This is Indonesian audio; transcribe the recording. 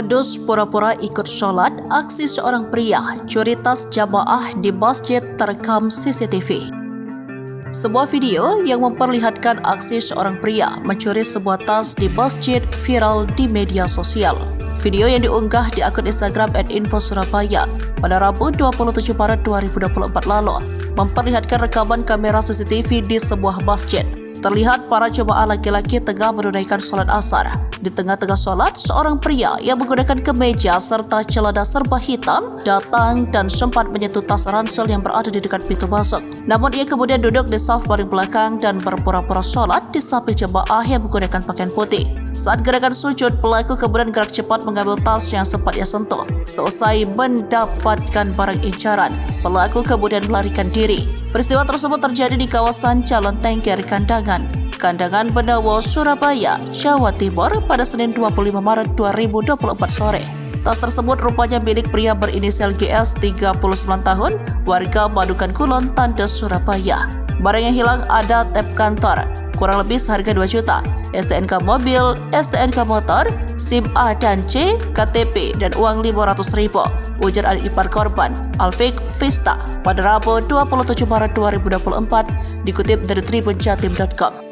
Modus pura-pura ikut sholat, aksi seorang pria curi tas jamaah di masjid terekam CCTV. Sebuah video yang memperlihatkan aksi seorang pria mencuri sebuah tas di masjid viral di media sosial. Video yang diunggah di akun Instagram @info_surabaya pada Rabu 27 Maret 2024 lalu memperlihatkan rekaman kamera CCTV di sebuah masjid. Terlihat para jemaah laki-laki tengah menunaikan sholat asar. Di tengah-tengah sholat, seorang pria yang menggunakan kemeja serta celana serba hitam datang dan sempat menyentuh tas ransel yang berada di dekat pintu masuk. Namun ia kemudian duduk di saf paling belakang dan berpura-pura sholat di samping jemaah yang menggunakan pakaian putih. Saat gerakan sujud, pelaku kemudian gerak cepat mengambil tas yang sempat ia sentuh. Seusai mendapatkan barang incaran, pelaku kemudian melarikan diri. Peristiwa tersebut terjadi di kawasan Jalan Tengger Kandangan Bendawo, Surabaya, Jawa Timur pada Senin 25 Maret 2024 sore. Tas tersebut rupanya milik pria berinisial GS 39 tahun, warga Madukan Kulon, Tandes, Surabaya. Barang yang hilang ada tap kantor, kurang lebih seharga 2 juta, STNK mobil, STNK motor, SIM A dan C, KTP, dan uang 500.000, ujar adik ipar korban, Alfik Vista, pada Rabu 27 Maret 2024, dikutip dari tribunjatim.com.